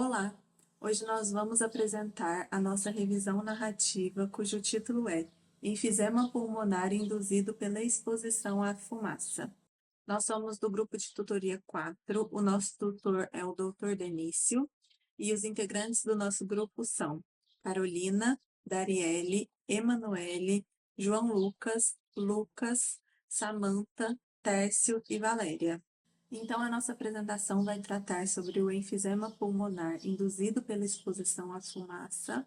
Olá! Hoje nós vamos apresentar a nossa revisão narrativa, cujo título é Enfisema pulmonar induzido pela exposição à fumaça. Nós somos do grupo de tutoria 4, o nosso tutor é o Dr. Denício, e os integrantes do nosso grupo são Carolina, Darielle, Emanuele, João Lucas, Samanta, Tércio e Valéria. Então, a nossa apresentação vai tratar sobre o enfisema pulmonar induzido pela exposição à fumaça.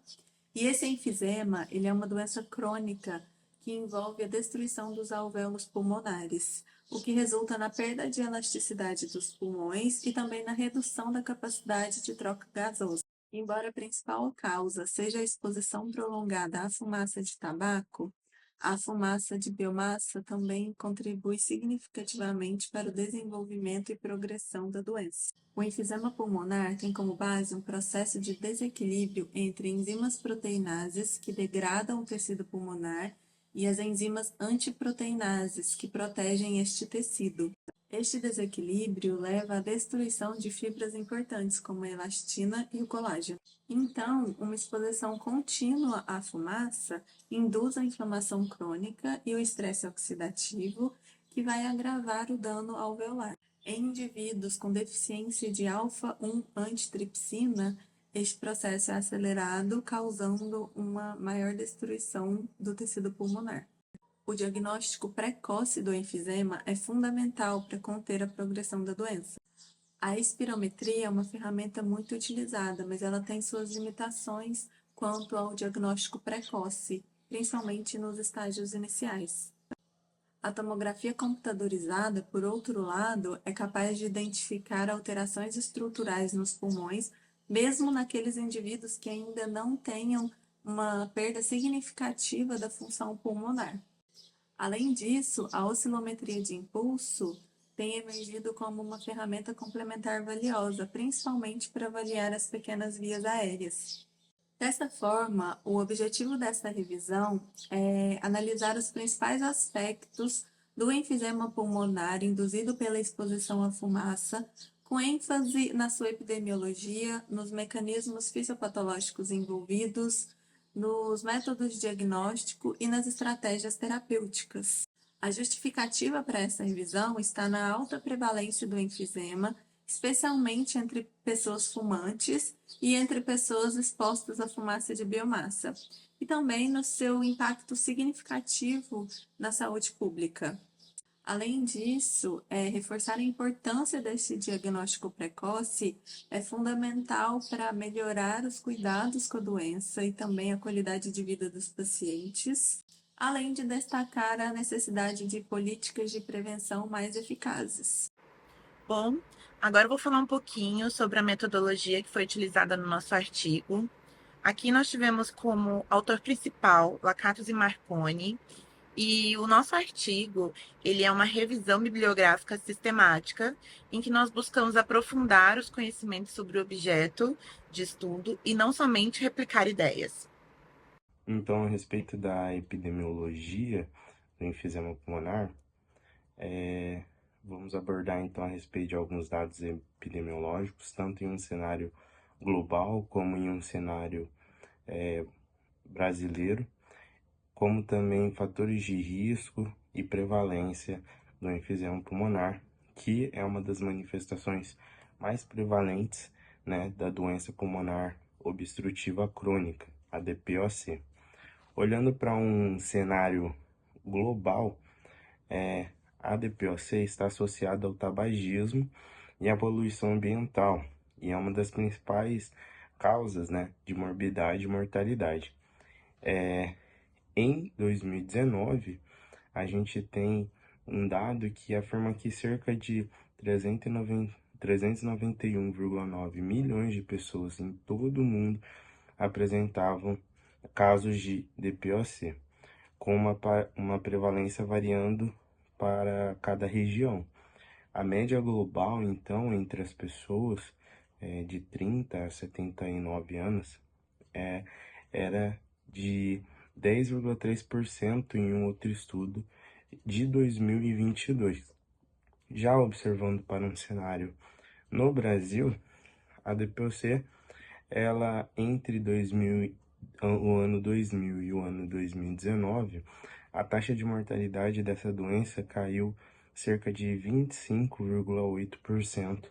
E esse enfisema, ele é uma doença crônica que envolve a destruição dos alvéolos pulmonares, o que resulta na perda de elasticidade dos pulmões e também na redução da capacidade de troca gasosa. Embora a principal causa seja a exposição prolongada à fumaça de tabaco, a fumaça de biomassa também contribui significativamente para o desenvolvimento e progressão da doença. O enfisema pulmonar tem como base um processo de desequilíbrio entre enzimas proteinases, que degradam o tecido pulmonar, e as enzimas antiproteinases, que protegem este tecido. Este desequilíbrio leva à destruição de fibras importantes, como a elastina e o colágeno. Então, uma exposição contínua à fumaça induz a inflamação crônica e o estresse oxidativo, que vai agravar o dano alveolar. Em indivíduos com deficiência de alfa-1 antitripsina, este processo é acelerado, causando uma maior destruição do tecido pulmonar. O diagnóstico precoce do enfisema é fundamental para conter a progressão da doença. A espirometria é uma ferramenta muito utilizada, mas ela tem suas limitações quanto ao diagnóstico precoce, principalmente nos estágios iniciais. A tomografia computadorizada, por outro lado, é capaz de identificar alterações estruturais nos pulmões, mesmo naqueles indivíduos que ainda não tenham uma perda significativa da função pulmonar. Além disso, a oscilometria de impulso tem emergido como uma ferramenta complementar valiosa, principalmente para avaliar as pequenas vias aéreas. Dessa forma, o objetivo desta revisão é analisar os principais aspectos do enfisema pulmonar induzido pela exposição à fumaça, com ênfase na sua epidemiologia, nos mecanismos fisiopatológicos envolvidos, nos métodos de diagnóstico e nas estratégias terapêuticas. A justificativa para essa revisão está na alta prevalência do enfisema, especialmente entre pessoas fumantes e entre pessoas expostas à fumaça de biomassa, e também no seu impacto significativo na saúde pública. Além disso, reforçar a importância desse diagnóstico precoce é fundamental para melhorar os cuidados com a doença e também a qualidade de vida dos pacientes, além de destacar a necessidade de políticas de prevenção mais eficazes. Bom, agora eu vou falar um pouquinho sobre a metodologia que foi utilizada no nosso artigo. Aqui nós tivemos como autor principal Lakatos e Marconi, e o nosso artigo, ele é uma revisão bibliográfica sistemática, em que nós buscamos aprofundar os conhecimentos sobre o objeto de estudo e não somente replicar ideias. Então, a respeito da epidemiologia do enfisema pulmonar, vamos abordar então a respeito de alguns dados epidemiológicos, tanto em um cenário global como em um cenário brasileiro, como também fatores de risco e prevalência do enfisema pulmonar, que é uma das manifestações mais prevalentes, da doença pulmonar obstrutiva crônica, a DPOC. Olhando para um cenário global, a DPOC está associada ao tabagismo e à poluição ambiental, e é uma das principais causas, de morbidade e mortalidade. Em 2019, a gente tem um dado que afirma que cerca de 391,9 milhões de pessoas em todo o mundo apresentavam casos de DPOC, com uma prevalência variando para cada região. A média global, então, entre as pessoas de 30 a 79 anos era de 10,3% em um outro estudo de 2022. Já observando para um cenário no Brasil, a DPOC ela entre o ano 2000 e o ano 2019, a taxa de mortalidade dessa doença caiu cerca de 25,8%,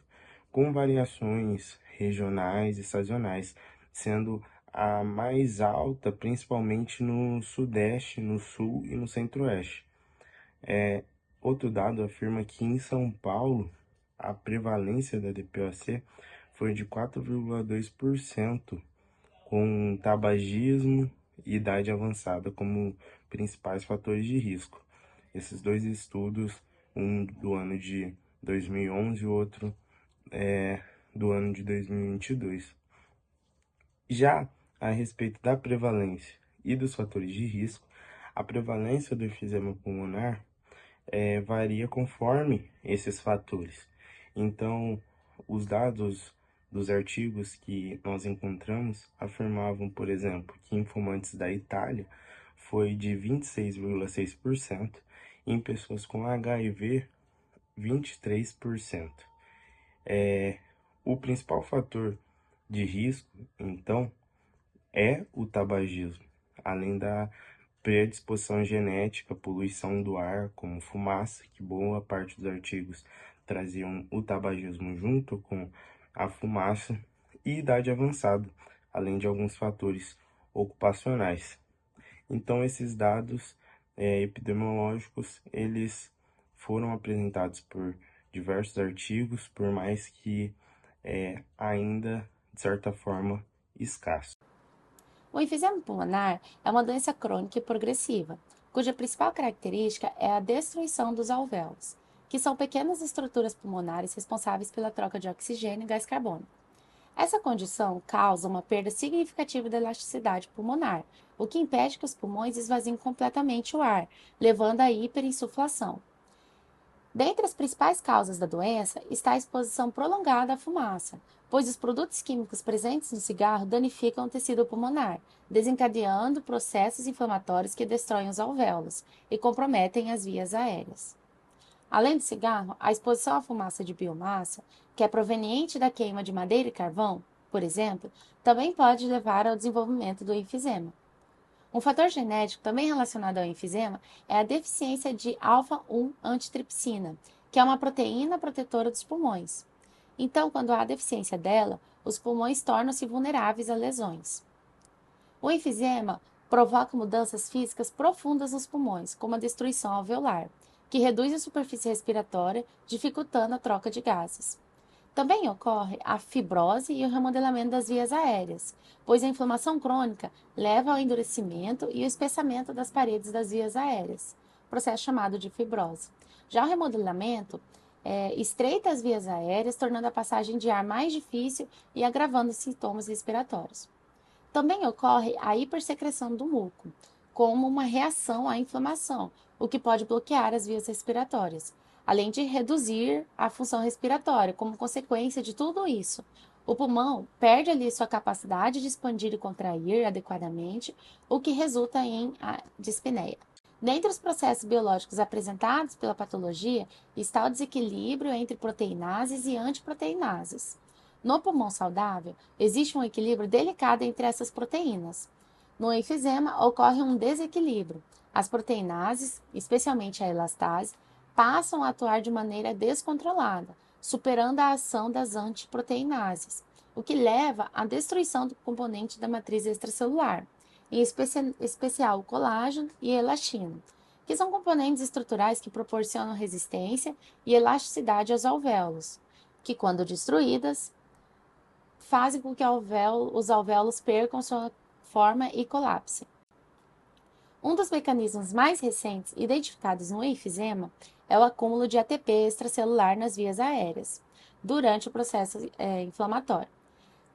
com variações regionais e sazonais, sendo a mais alta principalmente no Sudeste, no Sul e no Centro-Oeste. Outro dado afirma que em São Paulo, a prevalência da DPOC foi de 4,2%, com tabagismo e idade avançada como principais fatores de risco. Esses dois estudos, um do ano de 2011 e o outro do ano de 2022. Já a respeito da prevalência e dos fatores de risco, a prevalência do enfisema pulmonar varia conforme esses fatores. Então, os dados dos artigos que nós encontramos afirmavam, por exemplo, que em fumantes da Itália foi de 26,6%, e em pessoas com HIV, 23%. O principal fator de risco, então, é o tabagismo, além da predisposição genética, poluição do ar, como fumaça, que boa parte dos artigos traziam o tabagismo junto com a fumaça, e idade avançada, além de alguns fatores ocupacionais. Então, esses dados epidemiológicos, eles foram apresentados por diversos artigos, por mais que ainda, de certa forma, escassos. O enfisema pulmonar é uma doença crônica e progressiva, cuja principal característica é a destruição dos alvéolos, que são pequenas estruturas pulmonares responsáveis pela troca de oxigênio e gás carbônico. Essa condição causa uma perda significativa da elasticidade pulmonar, o que impede que os pulmões esvaziem completamente o ar, levando à hiperinsuflação. Dentre as principais causas da doença está a exposição prolongada à fumaça, pois os produtos químicos presentes no cigarro danificam o tecido pulmonar, desencadeando processos inflamatórios que destroem os alvéolos e comprometem as vias aéreas. Além do cigarro, a exposição à fumaça de biomassa, que é proveniente da queima de madeira e carvão, por exemplo, também pode levar ao desenvolvimento do enfisema. Um fator genético também relacionado ao enfisema é a deficiência de alfa-1 antitripsina, que é uma proteína protetora dos pulmões. Então, quando há deficiência dela, os pulmões tornam-se vulneráveis a lesões. O enfisema provoca mudanças físicas profundas nos pulmões, como a destruição alveolar, que reduz a superfície respiratória, dificultando a troca de gases. Também ocorre a fibrose e o remodelamento das vias aéreas, pois a inflamação crônica leva ao endurecimento e ao espessamento das paredes das vias aéreas, processo chamado de fibrose. Já o remodelamento estreita as vias aéreas, tornando a passagem de ar mais difícil e agravando os sintomas respiratórios. Também ocorre a hipersecreção do muco, como uma reação à inflamação, o que pode bloquear as vias respiratórias, além de reduzir a função respiratória. Como consequência de tudo isso, o pulmão perde ali sua capacidade de expandir e contrair adequadamente, o que resulta em dispneia. Dentre os processos biológicos apresentados pela patologia está o desequilíbrio entre proteinases e antiproteinases. No pulmão saudável, existe um equilíbrio delicado entre essas proteínas. No enfisema, ocorre um desequilíbrio. As proteinases, especialmente a elastase, passam a atuar de maneira descontrolada, superando a ação das antiproteinases, o que leva à destruição do componente da matriz extracelular, em especial o colágeno e a elastina, que são componentes estruturais que proporcionam resistência e elasticidade aos alvéolos, que, quando destruídas, fazem com que os alvéolos percam sua forma e colapsem. Um dos mecanismos mais recentes identificados no enfisema é o acúmulo de ATP extracelular nas vias aéreas, durante o processo inflamatório,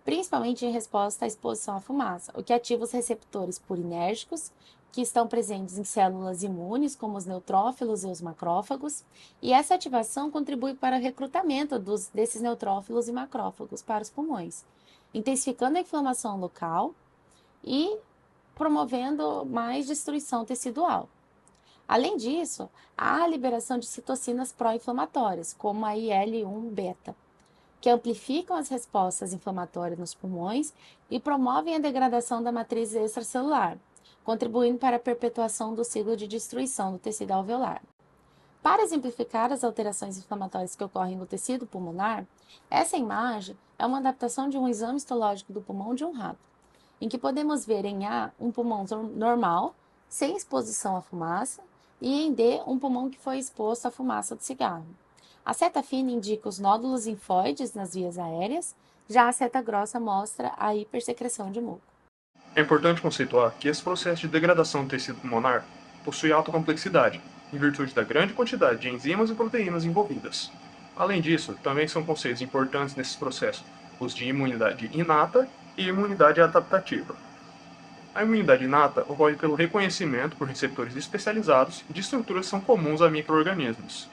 principalmente em resposta à exposição à fumaça, o que ativa os receptores purinérgicos, que estão presentes em células imunes, como os neutrófilos e os macrófagos, e essa ativação contribui para o recrutamento desses neutrófilos e macrófagos para os pulmões, intensificando a inflamação local e promovendo mais destruição tecidual. Além disso, há a liberação de citocinas pró-inflamatórias, como a IL-1 beta, que amplificam as respostas inflamatórias nos pulmões e promovem a degradação da matriz extracelular, contribuindo para a perpetuação do ciclo de destruição do tecido alveolar. Para exemplificar as alterações inflamatórias que ocorrem no tecido pulmonar, essa imagem é uma adaptação de um exame histológico do pulmão de um rato, em que podemos ver em A um pulmão normal, sem exposição à fumaça, e em D um pulmão que foi exposto à fumaça do cigarro. A seta fina indica os nódulos linfóides nas vias aéreas, já a seta grossa mostra a hipersecreção de muco. É importante conceituar que esse processo de degradação do tecido pulmonar possui alta complexidade, em virtude da grande quantidade de enzimas e proteínas envolvidas. Além disso, também são conceitos importantes nesse processo os de imunidade inata e imunidade adaptativa. A imunidade inata ocorre pelo reconhecimento por receptores especializados de estruturas que são comuns a micro-organismos.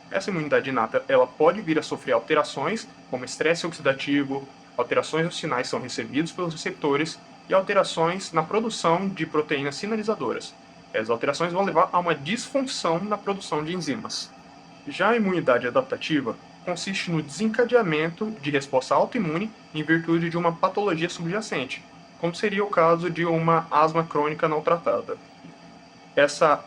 Essa imunidade inata ela pode vir a sofrer alterações, como estresse oxidativo, alterações nos sinais que são recebidos pelos receptores e alterações na produção de proteínas sinalizadoras. Essas alterações vão levar a uma disfunção na produção de enzimas. Já a imunidade adaptativa consiste no desencadeamento de resposta autoimune em virtude de uma patologia subjacente, como seria o caso de uma asma crônica não tratada. Essa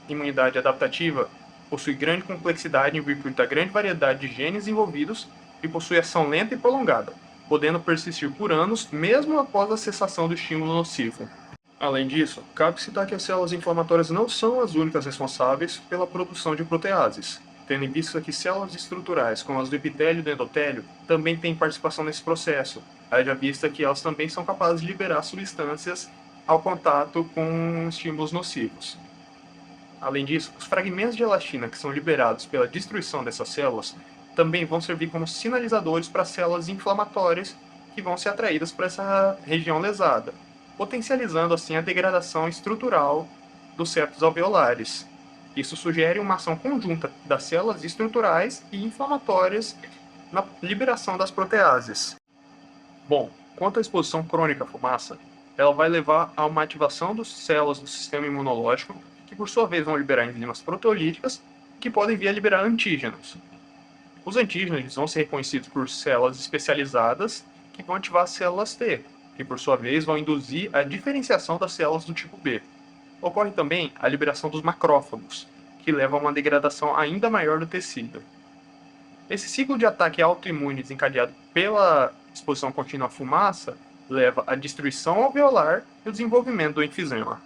imunidade adaptativa possui grande complexidade em virtude da grande variedade de genes envolvidos e possui ação lenta e prolongada, podendo persistir por anos mesmo após a cessação do estímulo nocivo. Além disso, cabe citar que as células inflamatórias não são as únicas responsáveis pela produção de proteases, tendo em vista que células estruturais, como as do epitélio e do endotélio, também têm participação nesse processo, haja vista que elas também são capazes de liberar substâncias ao contato com estímulos nocivos. Além disso, os fragmentos de elastina que são liberados pela destruição dessas células também vão servir como sinalizadores para células inflamatórias que vão ser atraídas para essa região lesada, potencializando assim a degradação estrutural dos septos alveolares. Isso sugere uma ação conjunta das células estruturais e inflamatórias na liberação das proteases. Bom, quanto à exposição crônica à fumaça, ela vai levar a uma ativação das células do sistema imunológico, que por sua vez vão liberar enzimas proteolíticas, que podem vir a liberar antígenos. Os antígenos vão ser reconhecidos por células especializadas, que vão ativar as células T, que por sua vez vão induzir a diferenciação das células do tipo B. Ocorre também a liberação dos macrófagos, que leva a uma degradação ainda maior do tecido. Esse ciclo de ataque autoimune desencadeado pela exposição contínua à fumaça leva à destruição alveolar e o desenvolvimento do enfisema.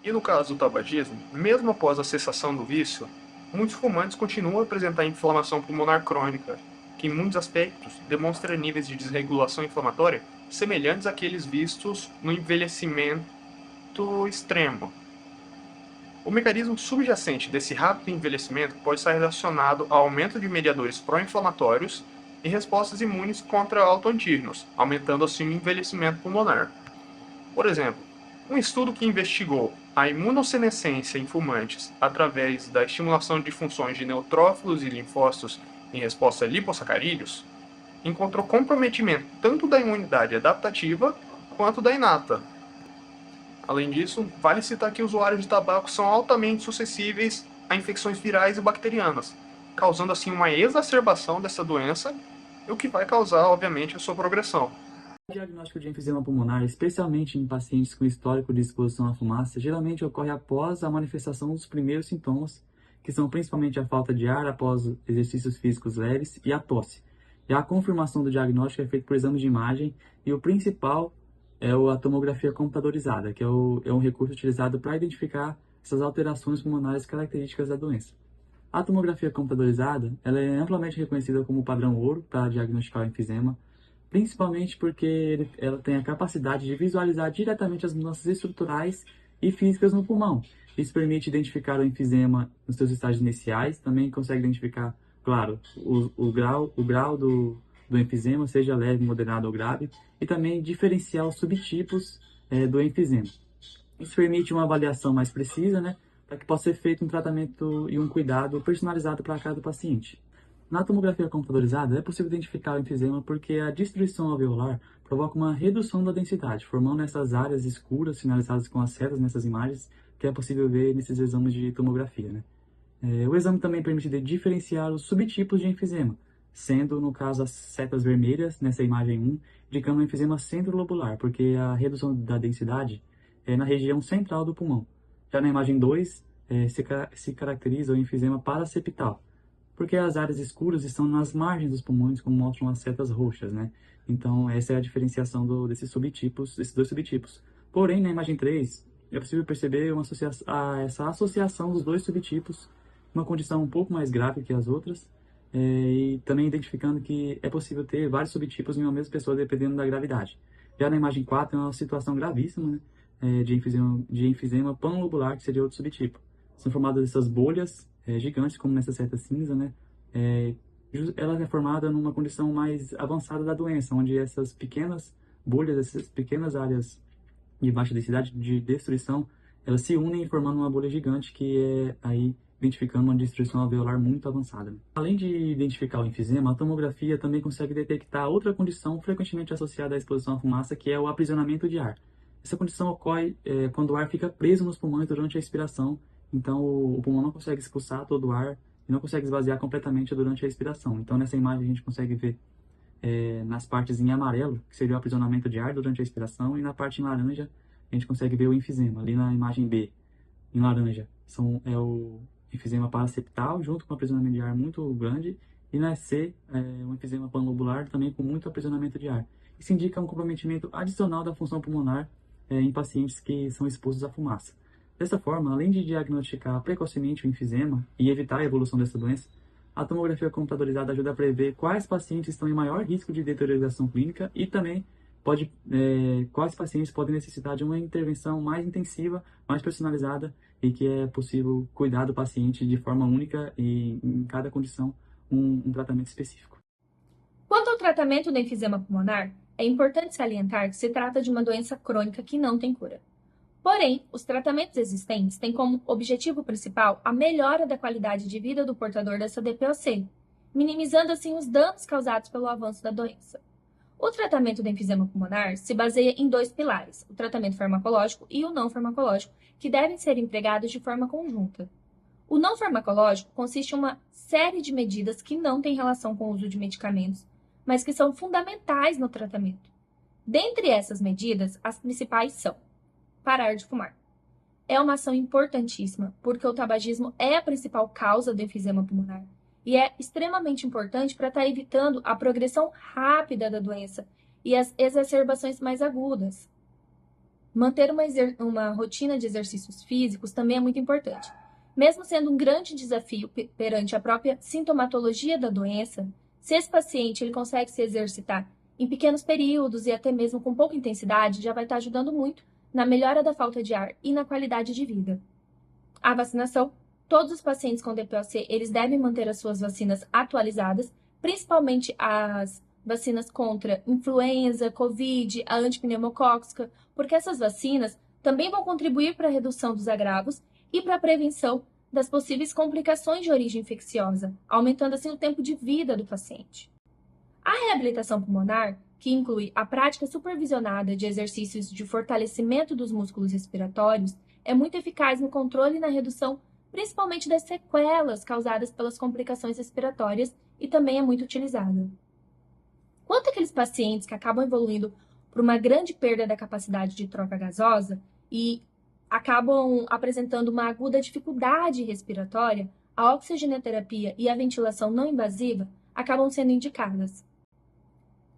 E no caso do tabagismo, mesmo após a cessação do vício, muitos fumantes continuam a apresentar inflamação pulmonar crônica, que em muitos aspectos demonstra níveis de desregulação inflamatória semelhantes àqueles vistos no envelhecimento extremo. O mecanismo subjacente desse rápido envelhecimento pode estar relacionado ao aumento de mediadores pró-inflamatórios e respostas imunes contra autoantígenos, aumentando assim o envelhecimento pulmonar. Por exemplo, um estudo que investigou a imunossenescência em fumantes através da estimulação de funções de neutrófilos e linfócitos em resposta a lipossacarídeos encontrou comprometimento tanto da imunidade adaptativa quanto da inata. Além disso, vale citar que usuários de tabaco são altamente suscetíveis a infecções virais e bacterianas, causando assim uma exacerbação dessa doença, o que vai causar, obviamente, a sua progressão. O diagnóstico de enfisema pulmonar, especialmente em pacientes com histórico de exposição à fumaça, geralmente ocorre após a manifestação dos primeiros sintomas, que são principalmente a falta de ar após exercícios físicos leves e a tosse. E a confirmação do diagnóstico é feita por exame de imagem e o principal é a tomografia computadorizada, que é um recurso utilizado para identificar essas alterações pulmonares características da doença. A tomografia computadorizada ela é amplamente reconhecida como padrão ouro para diagnosticar o enfisema, principalmente porque ela tem a capacidade de visualizar diretamente as mudanças estruturais e físicas no pulmão. Isso permite identificar o enfisema nos seus estágios iniciais, também consegue identificar, claro, o grau do enfisema, seja leve, moderado ou grave, e também diferenciar os subtipos do enfisema. Isso permite uma avaliação mais precisa, né, para que possa ser feito um tratamento e um cuidado personalizado para cada paciente. Na tomografia computadorizada, é possível identificar o enfisema porque a destruição alveolar provoca uma redução da densidade, formando essas áreas escuras sinalizadas com as setas nessas imagens, que é possível ver nesses exames de tomografia, né? O exame também permite diferenciar os subtipos de enfisema, sendo, no caso, as setas vermelhas, nessa imagem 1, indicando um enfisema centrolobular, porque a redução da densidade é na região central do pulmão. Já na imagem 2, se caracteriza o enfisema paraseptal, porque as áreas escuras estão nas margens dos pulmões, como mostram as setas roxas, né? Então, essa é a diferenciação desses dois subtipos. Porém, na imagem 3, é possível perceber essa associação dos dois subtipos, uma condição um pouco mais grave que as outras, e também identificando que é possível ter vários subtipos em uma mesma pessoa, dependendo da gravidade. Já na imagem 4, é uma situação gravíssima, né? De enfisema panlobular, que seria outro subtipo. São formadas essas bolhas gigantes, como nessa seta cinza, né? Ela é formada numa condição mais avançada da doença, onde essas pequenas bolhas, essas pequenas áreas de baixa densidade de destruição, elas se unem formando uma bolha gigante, que é aí identificando uma destruição alveolar muito avançada. Além de identificar o enfisema, a tomografia também consegue detectar outra condição frequentemente associada à exposição à fumaça, que é o aprisionamento de ar. Essa condição ocorre quando o ar fica preso nos pulmões durante a expiração, então o pulmão não consegue expulsar todo o ar e não consegue esvaziar completamente durante a expiração. Então nessa imagem a gente consegue ver nas partes em amarelo, que seria o aprisionamento de ar durante a expiração, e na parte em laranja a gente consegue ver o enfisema, ali na imagem B, em laranja. É o enfisema paraseptal, junto com um aprisionamento de ar muito grande, e na C, um enfisema panlobular, também com muito aprisionamento de ar. Isso indica um comprometimento adicional da função pulmonar em pacientes que são expostos à fumaça. Dessa forma, além de diagnosticar precocemente o enfisema e evitar a evolução dessa doença, a tomografia computadorizada ajuda a prever quais pacientes estão em maior risco de deterioração clínica e também quais pacientes podem necessitar de uma intervenção mais intensiva, mais personalizada, e que é possível cuidar do paciente de forma única e, em cada condição, um tratamento específico. Quanto ao tratamento do enfisema pulmonar, é importante salientar que se trata de uma doença crônica que não tem cura. Porém, os tratamentos existentes têm como objetivo principal a melhora da qualidade de vida do portador dessa DPOC, minimizando assim os danos causados pelo avanço da doença. O tratamento do enfisema pulmonar se baseia em dois pilares, o tratamento farmacológico e o não farmacológico, que devem ser empregados de forma conjunta. O não farmacológico consiste em uma série de medidas que não têm relação com o uso de medicamentos, mas que são fundamentais no tratamento. Dentre essas medidas, as principais são: parar de fumar. É uma ação importantíssima, porque o tabagismo é a principal causa do enfisema pulmonar e é extremamente importante para estar evitando a progressão rápida da doença e as exacerbações mais agudas. Manter uma rotina de exercícios físicos também é muito importante. Mesmo sendo um grande desafio perante a própria sintomatologia da doença, se esse paciente ele consegue se exercitar em pequenos períodos e até mesmo com pouca intensidade, já vai estar ajudando muito na melhora da falta de ar e na qualidade de vida. A vacinação. Todos os pacientes com DPOC, eles devem manter as suas vacinas atualizadas, principalmente as vacinas contra influenza, Covid, a antipneumocócica, porque essas vacinas também vão contribuir para a redução dos agravos e para a prevenção das possíveis complicações de origem infecciosa, aumentando assim o tempo de vida do paciente. A reabilitação pulmonar, que inclui a prática supervisionada de exercícios de fortalecimento dos músculos respiratórios, é muito eficaz no controle e na redução principalmente das sequelas causadas pelas complicações respiratórias, e também é muito utilizada. Quanto àqueles pacientes que acabam evoluindo por uma grande perda da capacidade de troca gasosa e acabam apresentando uma aguda dificuldade respiratória, a oxigenoterapia e a ventilação não invasiva acabam sendo indicadas.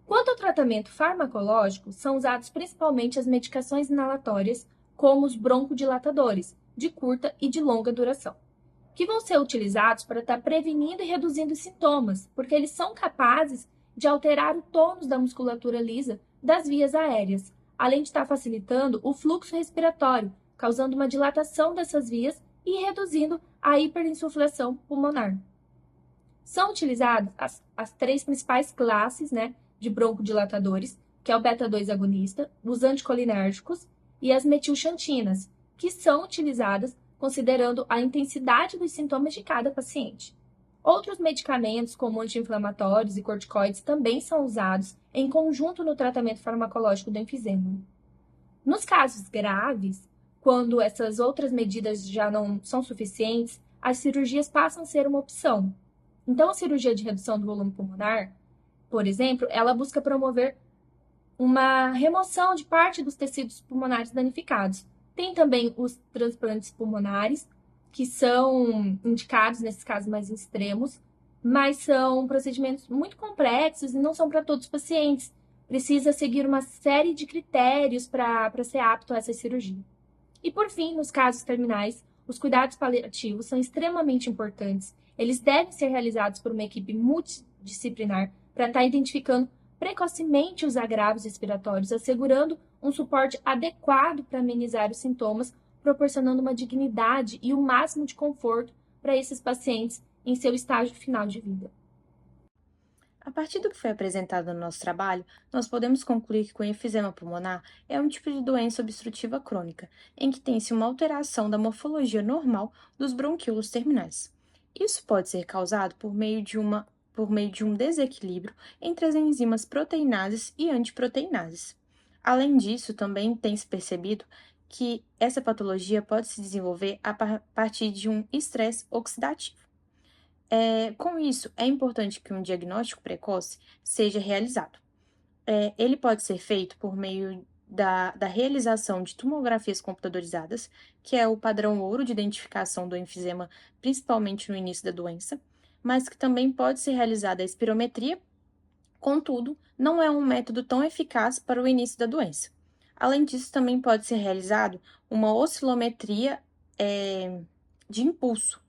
Quanto ao tratamento farmacológico, são usados principalmente as medicações inalatórias, como os broncodilatadores, de curta e de longa duração, que vão ser utilizados para estar prevenindo e reduzindo os sintomas, porque eles são capazes de alterar o tônus da musculatura lisa das vias aéreas, além de estar facilitando o fluxo respiratório, causando uma dilatação dessas vias e reduzindo a hiperinsuflação pulmonar. São utilizadas as três principais classes, de broncodilatadores, que é o beta-2 agonista, os anticolinérgicos e as metilxantinas, que são utilizadas considerando a intensidade dos sintomas de cada paciente. Outros medicamentos, como anti-inflamatórios e corticoides, também são usados em conjunto no tratamento farmacológico do enfisema. Nos casos graves, quando essas outras medidas já não são suficientes, as cirurgias passam a ser uma opção. Então, a cirurgia de redução do volume pulmonar, por exemplo, ela busca promover uma remoção de parte dos tecidos pulmonares danificados. Tem também os transplantes pulmonares, que são indicados nesses casos mais extremos, mas são procedimentos muito complexos e não são para todos os pacientes. Precisa seguir uma série de critérios para ser apto a essa cirurgia. E por fim, nos casos terminais, os cuidados paliativos são extremamente importantes. Eles devem ser realizados por uma equipe multidisciplinar para estar identificando precocemente os agravos respiratórios, assegurando um suporte adequado para amenizar os sintomas, proporcionando uma dignidade e o máximo de conforto para esses pacientes em seu estágio final de vida. A partir do que foi apresentado no nosso trabalho, nós podemos concluir que o enfisema pulmonar é um tipo de doença obstrutiva crônica, em que tem-se uma alteração da morfologia normal dos bronquíolos terminais. Isso pode ser causado por meio de um desequilíbrio entre as enzimas proteinases e antiproteinases. Além disso, também tem-se percebido que essa patologia pode se desenvolver a partir de um estresse oxidativo. Com isso, é importante que um diagnóstico precoce seja realizado. Ele pode ser feito por meio da realização de tomografias computadorizadas, que é o padrão ouro de identificação do enfisema, principalmente no início da doença, mas que também pode ser realizada a espirometria, contudo, não é um método tão eficaz para o início da doença. Além disso, também pode ser realizado uma oscilometria de impulso,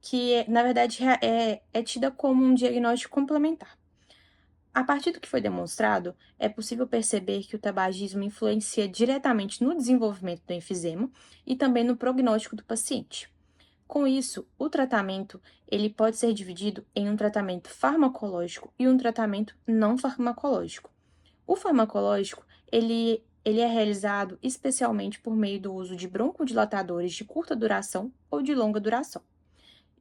que na verdade é tida como um diagnóstico complementar. A partir do que foi demonstrado, é possível perceber que o tabagismo influencia diretamente no desenvolvimento do enfisema e também no prognóstico do paciente. Com isso, o tratamento ele pode ser dividido em um tratamento farmacológico e um tratamento não farmacológico. O farmacológico ele é realizado especialmente por meio do uso de broncodilatadores de curta duração ou de longa duração.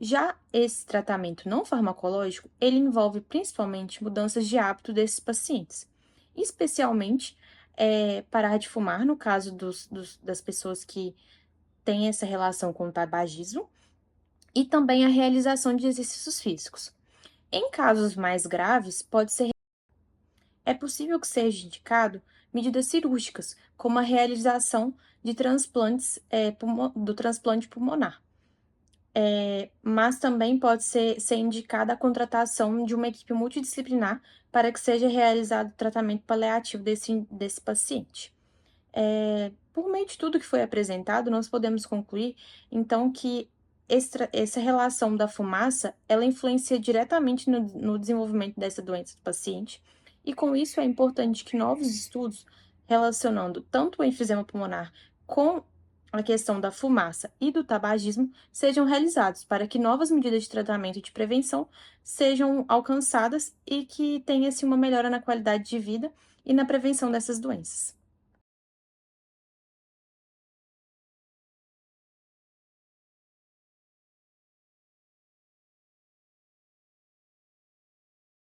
Já esse tratamento não farmacológico, ele envolve principalmente mudanças de hábito desses pacientes, especialmente parar de fumar, no caso das pessoas que têm essa relação com o tabagismo, e também a realização de exercícios físicos. Em casos mais graves, é possível que seja indicado medidas cirúrgicas, como a realização de transplantes do transplante pulmonar. Mas também pode ser indicada a contratação de uma equipe multidisciplinar para que seja realizado o tratamento paliativo desse paciente. Por meio de tudo que foi apresentado, nós podemos concluir, então, que essa relação da fumaça, ela influencia diretamente no desenvolvimento dessa doença do paciente, e com isso é importante que novos estudos relacionando tanto o enfisema pulmonar com a questão da fumaça e do tabagismo sejam realizados para que novas medidas de tratamento e de prevenção sejam alcançadas e que tenha-se uma melhora na qualidade de vida e na prevenção dessas doenças.